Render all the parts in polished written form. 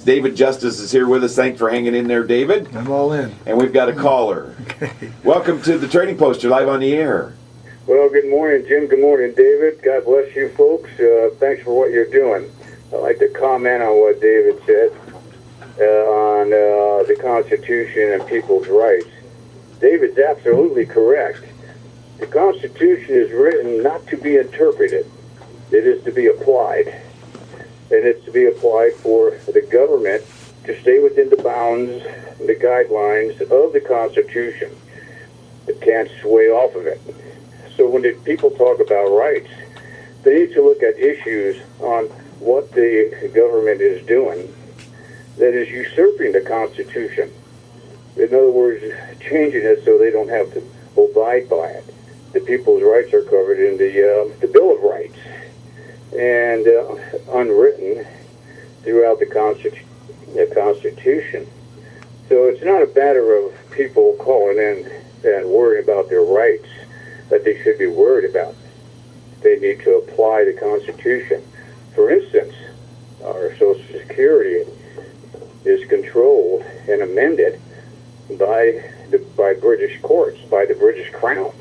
David Justice is here with us. Thanks for hanging in there, David. I'm all in. And we've got a caller. Okay. Welcome to the Trading Post. You're live on the air. Well, good morning, Jim. Good morning, David. God bless you folks. Thanks for what you're doing. I'd like to comment on what David said on the Constitution and people's rights. David's absolutely correct. The Constitution is written not to be interpreted. It is to be applied. And it's to be applied for the government to stay within the bounds and the guidelines of the Constitution. It can't sway off of it. So when people talk about rights, they need to look at issues on what the government is doing that is usurping the Constitution. In other words, changing it so they don't have to abide by it. The people's rights are covered in the Bill of Rights and unwritten throughout the Constitution. So it's not a matter of people calling in and worrying about their rights that they should be worried about. They need to apply the Constitution. For instance, our Social Security is controlled and amended by British courts, by the British Crown.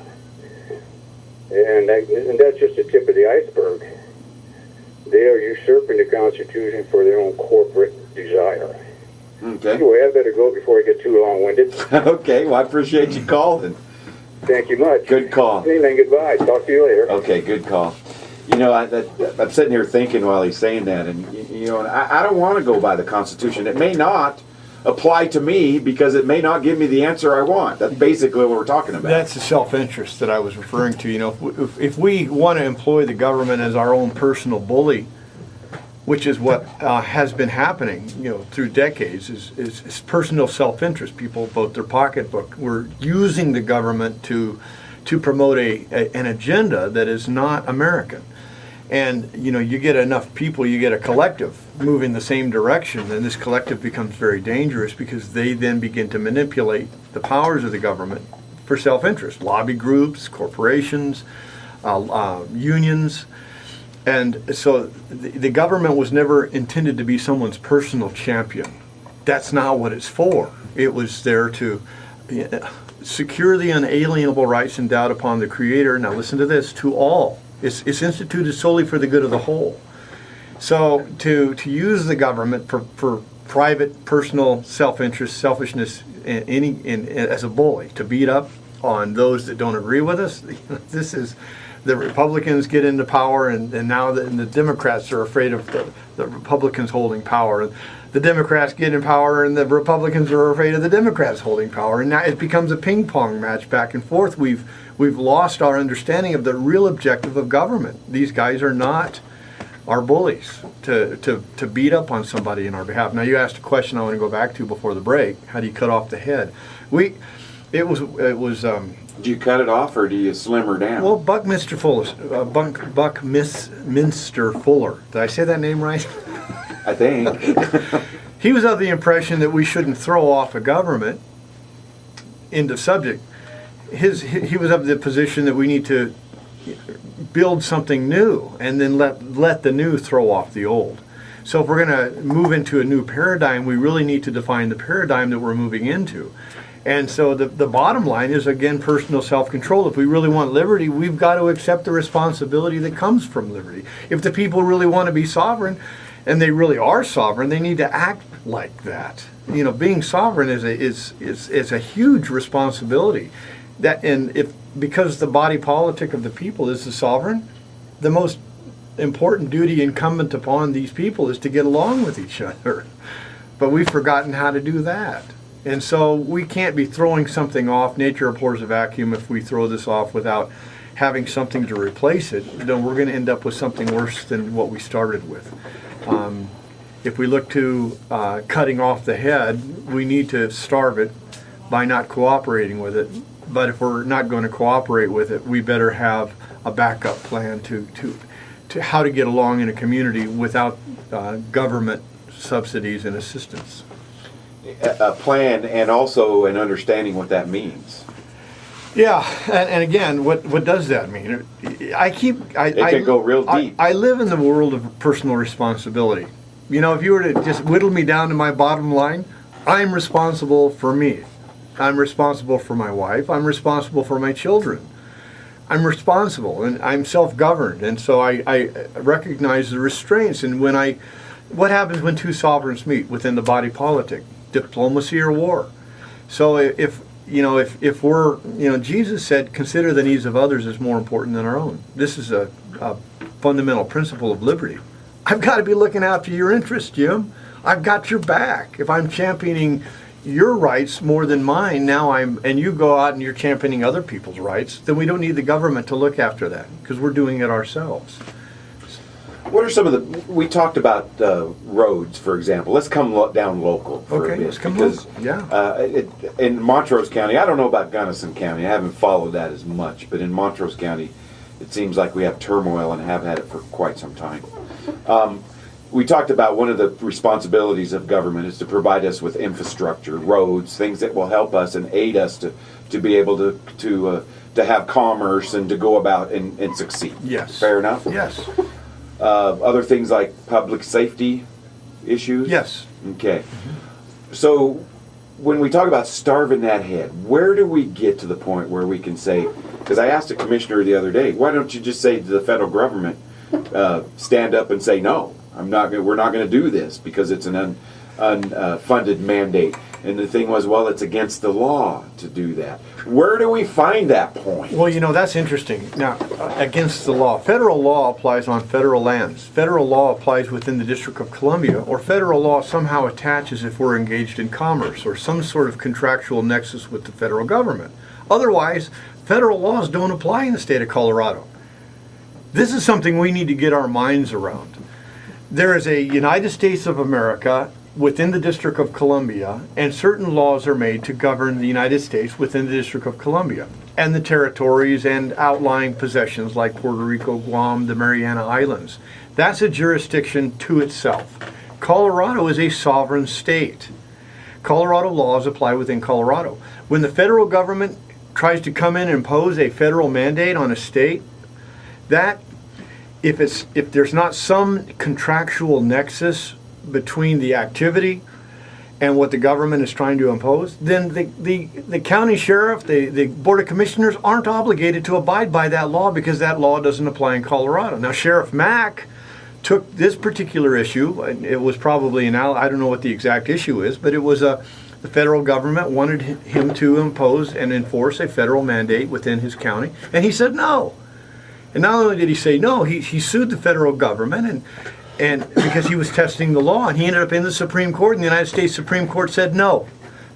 And that's just the tip of the iceberg. They are usurping the Constitution for their own corporate desire. Okay. Anyway, I better go before I get too long-winded. Okay, well, I appreciate you calling. Thank you much. Good call. Anything, goodbye. Talk to you later. Okay, good call. You know, I'm sitting here thinking while he's saying that, and I don't want to go by the Constitution. It may not apply to me because it may not give me the answer I want. That's basically what we're talking about. That's the self-interest that I was referring to. You know, if we want to employ the government as our own personal bully, which is what has been happening, you know, through decades, is personal self-interest. People vote their pocketbook. We're using the government to promote an agenda that is not American. And, you know, you get enough people, you get a collective move in the same direction, and this collective becomes very dangerous because they then begin to manipulate the powers of the government for self-interest. Lobby groups, corporations, unions. And so the government was never intended to be someone's personal champion. That's not what it's for. It was there to secure the unalienable rights endowed upon the Creator, now listen to this, to all. It's instituted solely for the good of the whole. So to use the government for private, personal self-interest, selfishness, as a bully, to beat up on those that don't agree with us, this is, the Republicans get into power, and now the Democrats are afraid of the Republicans holding power. And the Democrats get in power, and the Republicans are afraid of the Democrats holding power. And now it becomes a ping-pong match back and forth. We've lost our understanding of the real objective of government. These guys are not our bullies to beat up on somebody in our behalf. Now, you asked a question I want to go back to before the break. How do you cut off the head? It was. Do you cut it off or do you slim her down? Well, Buckminster Fuller. Did I say that name right? I think. He was of the impression that we shouldn't throw off a government. End of subject. He was of the position that we need to build something new and then let the new throw off the old. So if we're going to move into a new paradigm, we really need to define the paradigm that we're moving into. And so the bottom line is, again, personal self-control. If we really want liberty, we've got to accept the responsibility that comes from liberty. If the people really want to be sovereign, and they really are sovereign, they need to act like that. You know, being sovereign is a huge responsibility. Because the body politic of the people is the sovereign, the most important duty incumbent upon these people is to get along with each other. But we've forgotten how to do that. And so we can't be throwing something off. Nature abhors a vacuum. If we throw this off without having something to replace it, then we're going to end up with something worse than what we started with. If we look to cutting off the head, we need to starve it by not cooperating with it. But if we're not going to cooperate with it, we better have a backup plan to how to get along in a community without government subsidies and assistance. A plan and also an understanding what that means. Yeah, and again, what does that mean? It could go real deep. I live in the world of personal responsibility. You know, if you were to just whittle me down to my bottom line, I'm responsible for me. I'm responsible for my wife. I'm responsible for my children. I'm responsible, and I'm self-governed, and so I recognize the restraints. And what happens when two sovereigns meet within the body politic? Diplomacy or war? So if we're, Jesus said, consider the needs of others as more important than our own. This is a fundamental principle of liberty. I've got to be looking after your interests, Jim. I've got your back. If I'm championing your rights more than mine, and you go out and you're championing other people's rights, then we don't need the government to look after that because we're doing it ourselves. What are some of we talked about roads, for example. Let's come down local for a bit. Let's come because, local. Yeah. In Montrose County, I don't know about Gunnison County. I haven't followed that as much, but in Montrose County, it seems like we have turmoil and have had it for quite some time. We talked about one of the responsibilities of government is to provide us with infrastructure, roads, things that will help us and aid us to be able to have commerce and to go about and succeed. Yes. Fair enough? Yes. Other things like public safety issues? Yes. Okay. So when we talk about starving that head, where do we get to the point where we can say, because I asked a commissioner the other day, why don't you just say to the federal government, stand up and say, no, we're not going to do this because it's an unfunded mandate. And the thing was, well, it's against the law to do that. Where do we find that point? Well, that's interesting. Now, against the law. Federal law applies on federal lands. Federal law applies within the District of Columbia, or federal law somehow attaches if we're engaged in commerce or some sort of contractual nexus with the federal government. Otherwise, federal laws don't apply in the state of Colorado. This is something we need to get our minds around. There is a United States of America within the District of Columbia, and certain laws are made to govern the United States within the District of Columbia, and the territories and outlying possessions like Puerto Rico, Guam, the Mariana Islands. That's a jurisdiction to itself. Colorado is a sovereign state. Colorado laws apply within Colorado. When the federal government tries to come in and impose a federal mandate on a state, that if there's not some contractual nexus between the activity and what the government is trying to impose, then the county sheriff, the board of commissioners aren't obligated to abide by that law because that law doesn't apply in Colorado. Now, Sheriff Mack took this particular issue, and it was probably I don't know what the exact issue is, but it was the federal government wanted him to impose and enforce a federal mandate within his county, and he said no. And not only did he say no, he sued the federal government and because he was testing the law, and he ended up in the Supreme Court, and the United States Supreme Court said no.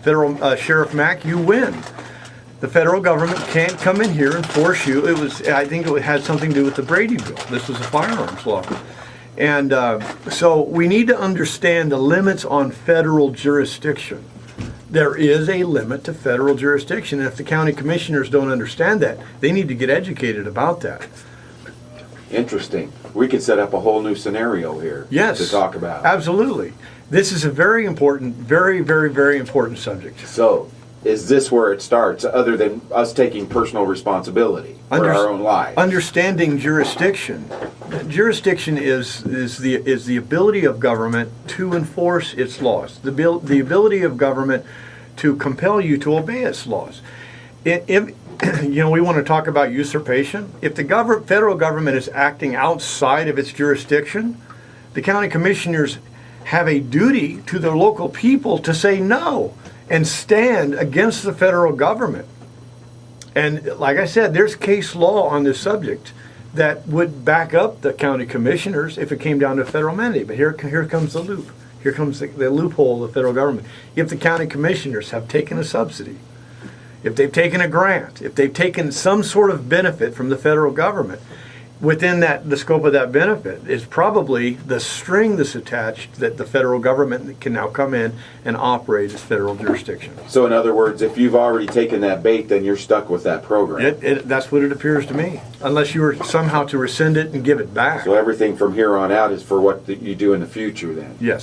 Federal Sheriff Mack, you win. The federal government can't come in here and force you. I think it had something to do with the Brady Bill. This was a firearms law. And so we need to understand the limits on federal jurisdiction. There is a limit to federal jurisdiction, and if the county commissioners don't understand that, they need to get educated about that. Interesting. We could set up a whole new scenario here to talk about. Absolutely. This is a very important, very, very, very important subject. So, is this where it starts, other than us taking personal responsibility for our own lives? Understanding jurisdiction. Jurisdiction is the ability of government to enforce its laws. The ability of government to compel you to obey its laws. We want to talk about usurpation. If the federal government is acting outside of its jurisdiction, the county commissioners have a duty to their local people to say no and stand against the federal government. And like I said, there's case law on this subject that would back up the county commissioners if it came down to a federal mandate. But here comes the loop. Here comes the loophole of the federal government. If the county commissioners have taken a subsidy, if they've taken a grant, if they've taken some sort of benefit from the federal government, within the scope of that benefit is probably the string that's attached that the federal government can now come in and operate as federal jurisdiction. So in other words, if you've already taken that bait, then you're stuck with that program. That's what it appears to me, unless you were somehow to rescind it and give it back. So everything from here on out is for what you do in the future then? Yes.